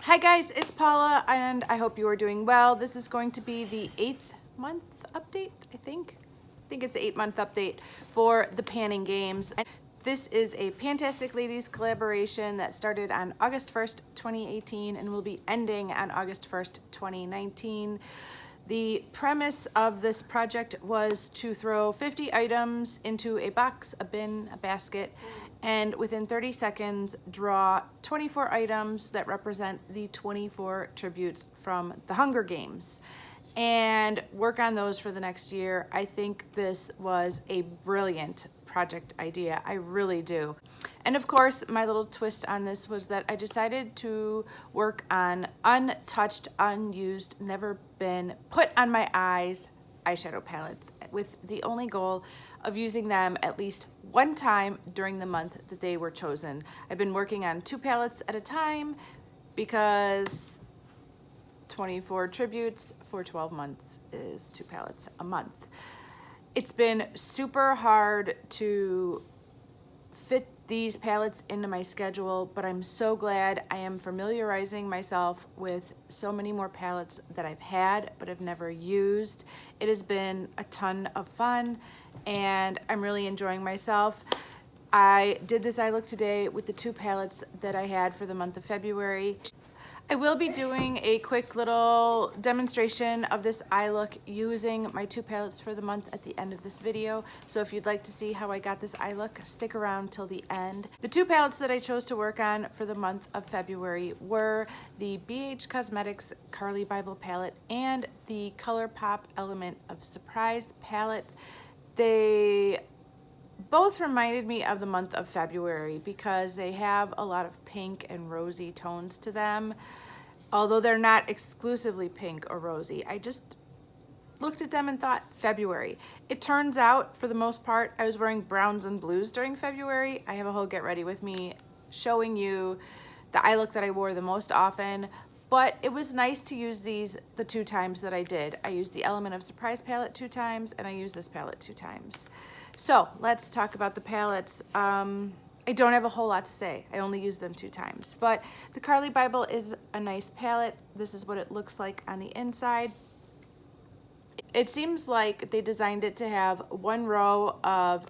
Hi guys, it's Paula and I hope you are doing well. This is going to be the 8th month update, I think. I think it's the 8-month update for the panning games. This is a Fantastic Ladies collaboration that started on August 1st, 2018 and will be ending on August 1st, 2019. The premise of this project was to throw 50 items into a box, a bin, a basket, and within 30 seconds draw 24 items that represent the 24 tributes from the Hunger Games and work on those for the next year. I think this was a brilliant project idea. I really do. And of course, my little twist on this was that I decided to work on untouched, unused, never been put on my eyes eyeshadow palettes with the only goal of using them at least one time during the month that they were chosen. I've been working on 2 palettes at a time because 24 tributes for 12 months is 2 palettes a month. It's been super hard to fit these palettes into my schedule, but I'm so glad I am familiarizing myself with so many more palettes that I've had but have never used. It has been a ton of fun and I'm really enjoying myself. I did this eye look today with the 2 palettes that I had for the month of February. I will be doing a quick little demonstration of this eye look using my 2 palettes for the month at the end of this video. So if you'd like to see how I got this eye look, stick around till the end. The 2 palettes that I chose to work on for the month of February were the BH Cosmetics Carly Bible palette and the Colourpop Element of Surprise palette. They both reminded me of the month of February because they have a lot of pink and rosy tones to them. Although they're not exclusively pink or rosy, I just looked at them and thought February. It turns out, for the most part, I was wearing browns and blues during February. I have a whole get ready with me showing you the eye look that I wore the most often, but it was nice to use these the 2 times that I did. I used the Element of Surprise palette 2 times and I used this palette 2 times. So let's talk about the palettes. I don't have a whole lot to say. I only used them 2 times, but the Carly Bible is a nice palette. This is what it looks like on the inside. It seems like they designed it to have 1 row of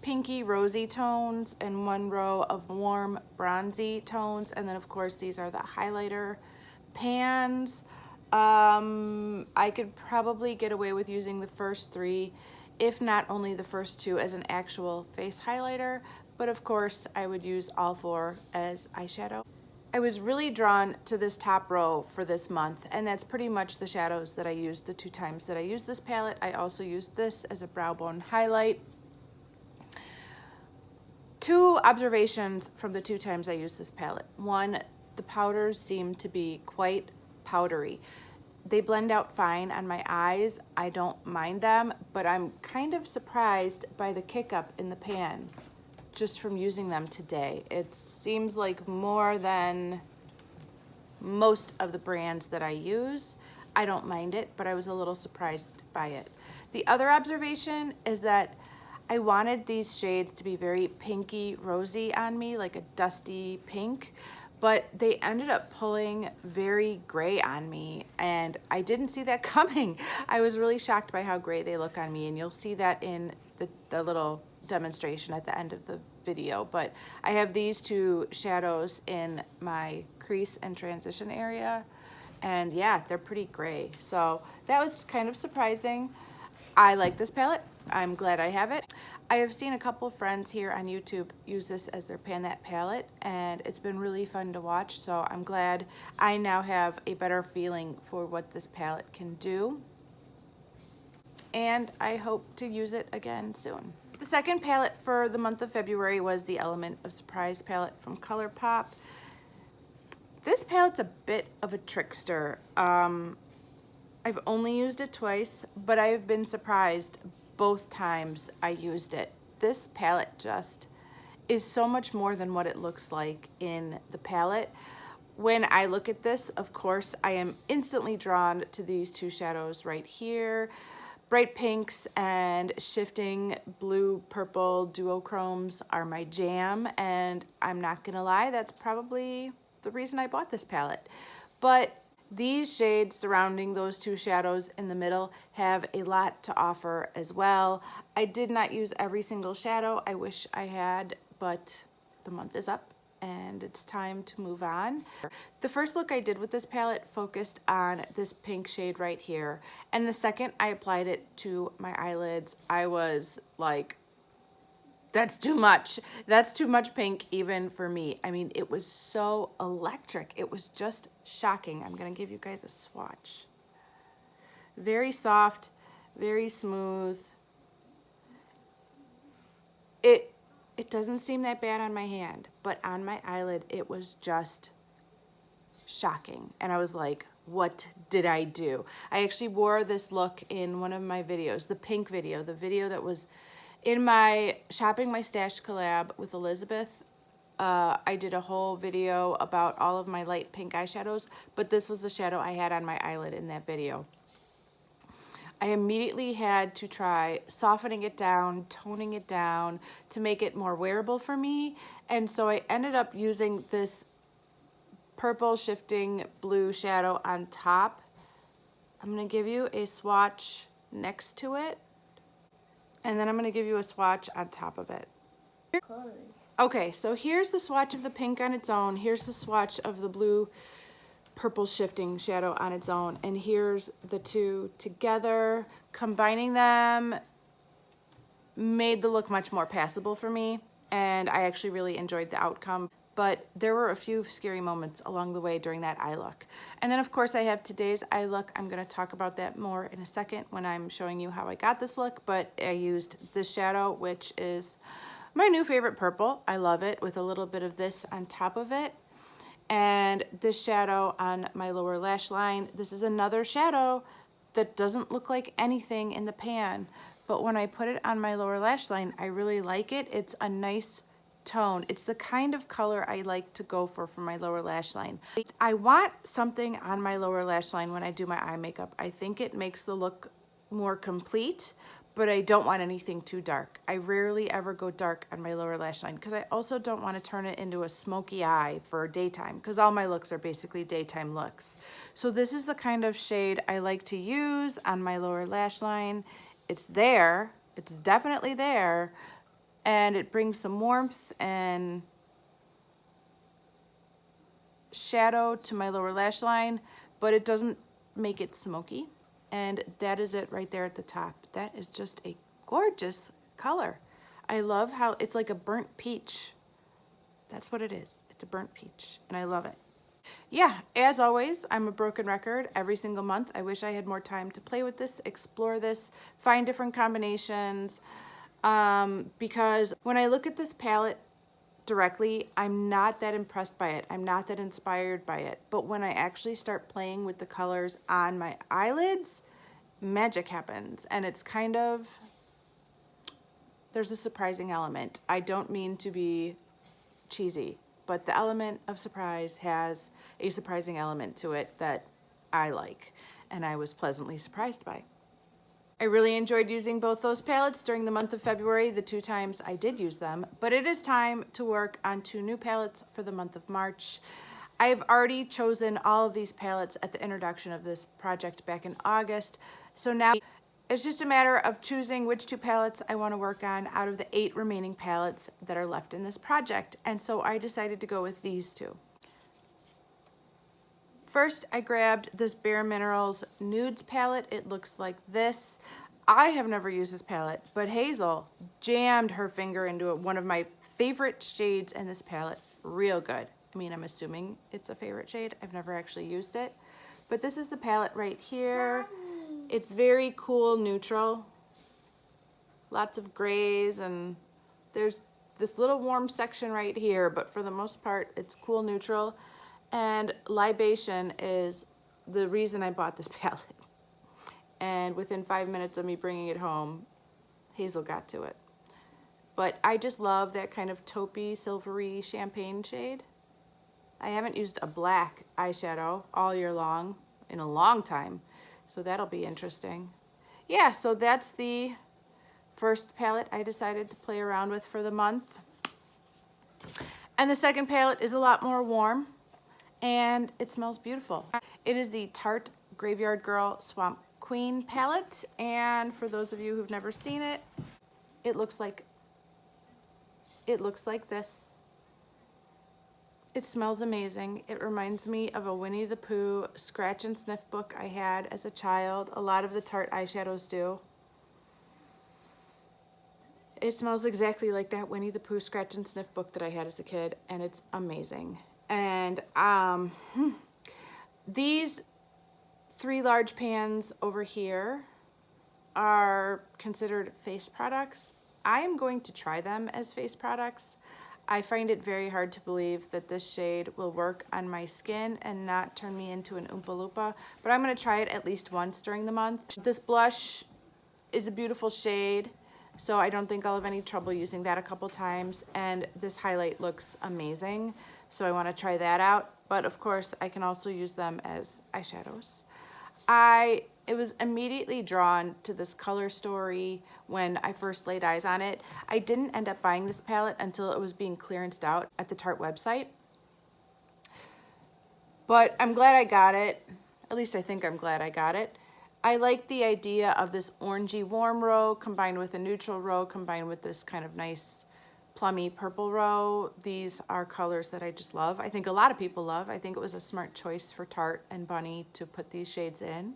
pinky rosy tones and 1 row of warm bronzy tones, and then of course these are the highlighter pans. I could probably get away with using the first 3, if not only the first 2 as an actual face highlighter, but of course I would use all 4 as eyeshadow. I was really drawn to this top row for this month, and that's pretty much the shadows that I used the 2 times that I used this palette. I also used this as a brow bone highlight. 2 observations from the 2 times I used this palette. 1, the powders seem to be quite powdery. They blend out fine on my eyes. I don't mind them, but I'm kind of surprised by the kick up in the pan just from using them today. It seems like more than most of the brands that I use. I don't mind it, but I was a little surprised by it. The other observation is that I wanted these shades to be very pinky rosy on me, like a dusty pink, but they ended up pulling very gray on me, and I didn't see that coming. I was really shocked by how gray they look on me, and you'll see that in the little demonstration at the end of the video. But I have these 2 shadows in my crease and transition area, and yeah, they're pretty gray. So that was kind of surprising. I like this palette. I'm glad I have it. I have seen a couple of friends here on YouTube use this as their Pan That palette, and it's been really fun to watch, so I'm glad I now have a better feeling for what this palette can do, and I hope to use it again soon. The second palette for the month of February was the Element of Surprise palette from Colourpop. This palette's a bit of a trickster. I've only used it twice, but I've been surprised both times I used it. This palette just is so much more than what it looks like in the palette. When I look at this, of course, I am instantly drawn to these 2 shadows right here. Bright pinks and shifting blue purple duochromes are my jam, and I'm not gonna lie, that's probably the reason I bought this palette. But these shades surrounding those two shadows in the middle have a lot to offer as well. I did not use every single shadow. I wish I had, but the month is up and it's time to move on. The first look I did with this palette focused on this pink shade right here. And the second I applied it to my eyelids, I was like, that's too much. That's too much pink even for me. I mean, it was so electric. It was just shocking. I'm gonna give you guys a swatch. Very soft, very smooth. It doesn't seem that bad on my hand, but on my eyelid, it was just shocking. And I was like, what did I do? I actually wore this look in one of my videos, the pink video, the video that was in my Shopping My Stash collab with Elizabeth. I did a whole video about all of my light pink eyeshadows, but this was the shadow I had on my eyelid in that video. I immediately had to try softening it down, toning it down to make it more wearable for me. And so I ended up using this purple shifting blue shadow on top. I'm gonna give you a swatch next to it, and then I'm gonna give you a swatch on top of it. Okay, so here's the swatch of the pink on its own. Here's the swatch of the blue purple shifting shadow on its own, and here's the two together. Combining them made the look much more passable for me, and I actually really enjoyed the outcome. But there were a few scary moments along the way during that eye look. And then of course I have today's eye look. I'm gonna talk about that more in a second when I'm showing you how I got this look, but I used this shadow, which is my new favorite purple. I love it, with a little bit of this on top of it. And this shadow on my lower lash line. This is another shadow that doesn't look like anything in the pan, but when I put it on my lower lash line, I really like it. It's a nice tone. It's the kind of color I like to go for my lower lash line. I want something on my lower lash line when I do my eye makeup. I think it makes the look more complete, but I don't want anything too dark. I rarely ever go dark on my lower lash line because I also don't want to turn it into a smoky eye for daytime, because all my looks are basically daytime looks. So this is the kind of shade I like to use on my lower lash line. It's there, it's definitely there, and it brings some warmth and shadow to my lower lash line, but it doesn't make it smoky. And that is it right there at the top. That is just a gorgeous color. I love how it's like a burnt peach. That's what it is. It's a burnt peach, and I love it. Yeah, as always, I'm a broken record every single month. I wish I had more time to play with this, explore this, find different combinations, because when I look at this palette directly, I'm not that impressed by it. I'm not that inspired by it. But when I actually start playing with the colors on my eyelids, magic happens. And it's kind of, there's a surprising element. I don't mean to be cheesy, but the element of surprise has a surprising element to it that I like, and I was pleasantly surprised by. I really enjoyed using both those palettes during the month of February, the 2 times I did use them, but it is time to work on 2 new palettes for the month of March. I've already chosen all of these palettes at the introduction of this project back in August, so now it's just a matter of choosing which 2 palettes I want to work on out of the 8 remaining palettes that are left in this project, and so I decided to go with these 2. First, I grabbed this Bare Minerals Nudes palette. It looks like this. I have never used this palette, but Hazel jammed her finger into it. One of my favorite shades in this palette. Real good. I mean, I'm assuming it's a favorite shade. I've never actually used it. But this is the palette right here. It's very cool neutral. Lots of grays, and there's this little warm section right here, but for the most part, it's cool neutral. And Libation is the reason I bought this palette. And within 5 minutes of me bringing it home, Hazel got to it. But I just love that kind of taupey, silvery champagne shade. I haven't used a black eyeshadow all year long, in a long time, so that'll be interesting. Yeah, so that's the first palette I decided to play around with for the month. And the second palette is a lot more warm. and it smells beautiful. It is the Tarte Graveyard Girl Swamp Queen palette, and for those of you who've never seen it, it looks like this. It smells amazing. It reminds me of a Winnie the Pooh scratch and sniff book I had as a child. A lot of the Tarte eyeshadows do. It smells exactly like that Winnie the Pooh scratch and sniff book that I had as a kid, and it's amazing. And these 3 large pans over here are considered face products. I am going to try them as face products. I find it very hard to believe that this shade will work on my skin and not turn me into an Oompa Loompa, but I'm going to try it at least once during the month. This blush is a beautiful shade, so I don't think I'll have any trouble using that a couple times, and this highlight looks amazing, so I want to try that out, but of course I can also use them as eyeshadows. It was immediately drawn to this color story when I first laid eyes on it. I didn't end up buying this palette until it was being clearanced out at the Tarte website. But I'm glad I got it. At least I think I'm glad I got it. I like the idea of this orangey warm row combined with a neutral row combined with this kind of nice plummy purple row. These are colors that I just love. I think a lot of people love. I think it was a smart choice for Tarte and Bunny to put these shades in.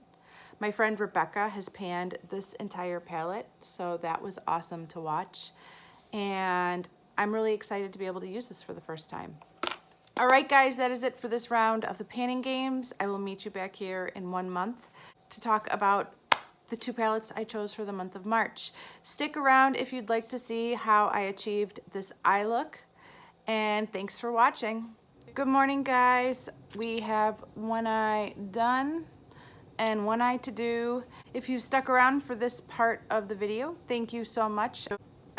My friend Rebecca has panned this entire palette, so that was awesome to watch. And I'm really excited to be able to use this for the first time. All right, guys, that is it for this round of the panning games. I will meet you back here in 1 month to talk about the 2 palettes I chose for the month of March. Stick around if you'd like to see how I achieved this eye look, and thanks for watching. Good morning, guys. We have one eye done and one eye to do. If you've stuck around for this part of the video, thank you so much.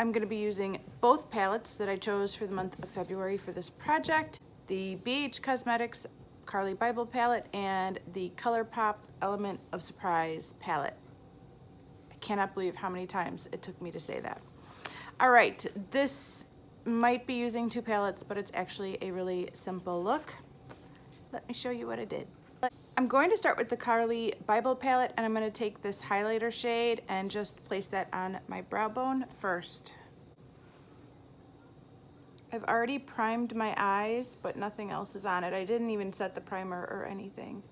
I'm going to be using both palettes that I chose for the month of February for this project, the BH Cosmetics Carly Bible palette and the Colourpop Element of Surprise palette. I cannot believe how many times it took me to say that. All right, this might be using 2 palettes, but it's actually a really simple look. Let me show you what I did. I'm going to start with the Carly Bible palette, and I'm going to take this highlighter shade and just place that on my brow bone first. I've already primed my eyes, but nothing else is on it. I didn't even set the primer or anything.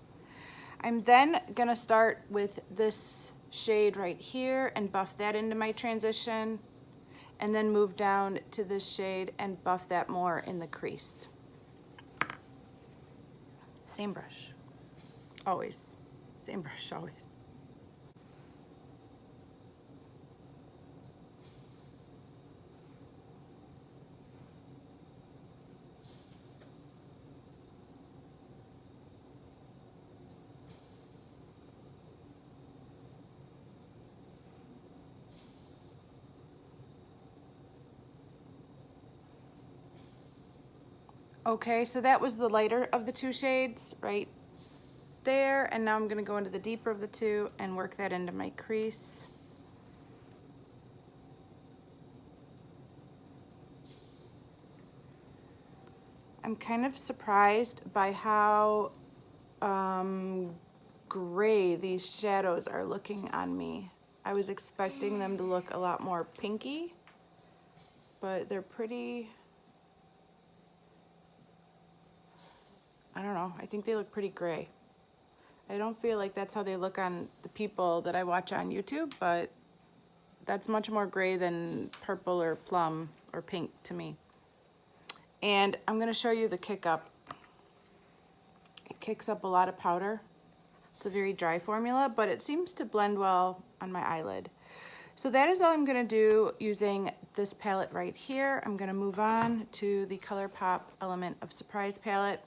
I'm then going to start with this shade right here and buff that into my transition, and then move down to this shade and buff that more in the crease. Same brush. Always. Same brush, always. Okay, so that was the lighter of the 2 shades right there, and now I'm going to go into the deeper of the 2 and work that into my crease. I'm kind of surprised by how gray these shadows are looking on me. I was expecting them to look a lot more pinky, but they're pretty, I don't know, I think they look pretty gray. I don't feel like that's how they look on the people that I watch on YouTube, but that's much more gray than purple or plum or pink to me. And I'm going to show you the kick up. It kicks up a lot of powder. It's a very dry formula, but it seems to blend well on my eyelid. So that is all I'm going to do using this palette right here. I'm going to move on to the Colourpop Element of Surprise palette.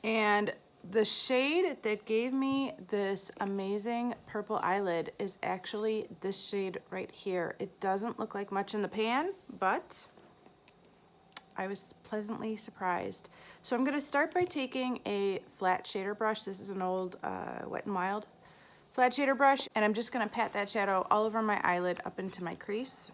And the shade that gave me this amazing purple eyelid is actually this shade right here. It doesn't look like much in the pan, but I was pleasantly surprised. So I'm going to start by taking a flat shader brush. This is an old Wet n Wild flat shader brush, and I'm just going to pat that shadow all over my eyelid up into my crease.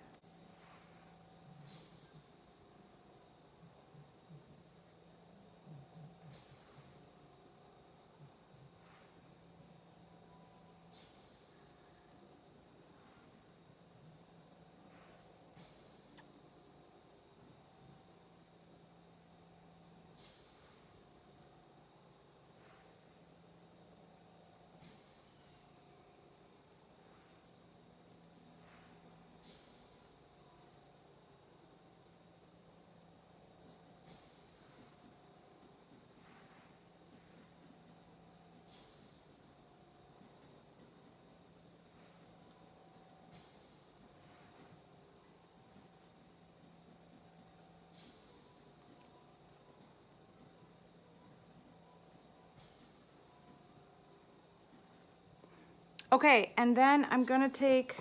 Okay, and then I'm gonna take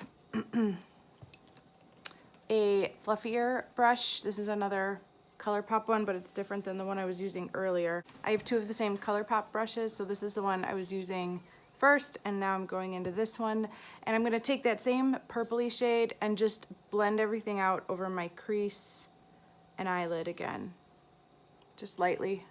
a fluffier brush. This is another Colourpop one, but it's different than the one I was using earlier. I have two of the same Colourpop brushes, so this is the one I was using first, and now I'm going into this one. And I'm gonna take that same purpley shade and just blend everything out over my crease and eyelid again, just lightly.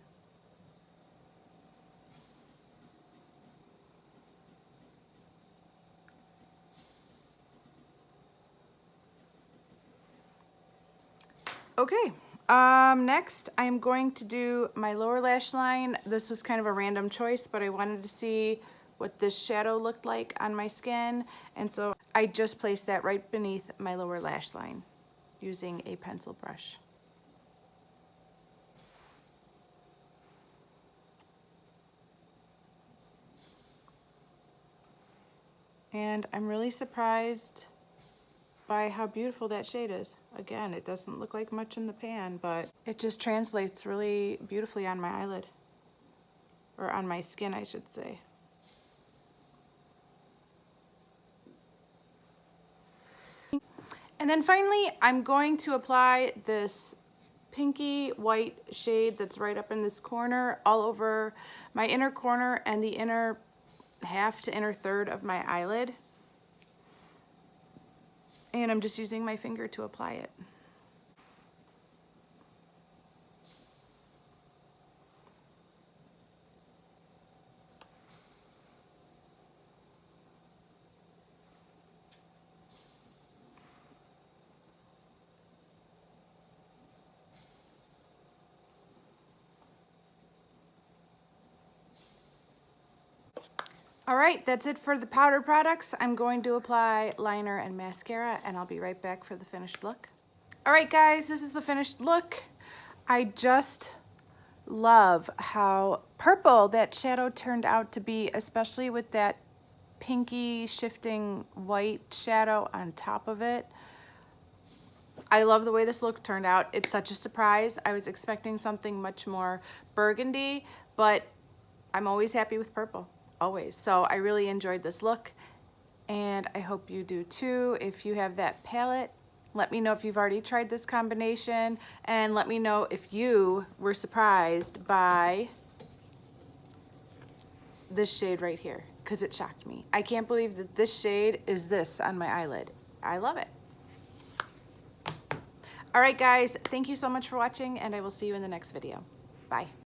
Okay, next I'm going to do my lower lash line. This was kind of a random choice, but I wanted to see what this shadow looked like on my skin, and so I just placed that right beneath my lower lash line using a pencil brush. And I'm really surprised by how beautiful that shade is. Again, it doesn't look like much in the pan, but it just translates really beautifully on my eyelid, or on my skin, I should say. And then finally, I'm going to apply this pinky white shade that's right up in this corner all over my inner corner and the inner half to inner third of my eyelid. And I'm just using my finger to apply it. All right, that's it for the powder products. I'm going to apply liner and mascara, and I'll be right back for the finished look. All right, guys, this is the finished look. I just love how purple that shadow turned out to be, especially with that pinky shifting white shadow on top of it. I love the way this look turned out. It's such a surprise. I was expecting something much more burgundy, but I'm always happy with purple, always. So I really enjoyed this look, and I hope you do too. If you have that palette, let me know if you've already tried this combination, and let me know if you were surprised by this shade right here, because it shocked me. I can't believe that this shade is this on my eyelid. I love it. All right, guys, thank you so much for watching, and I will see you in the next video. Bye.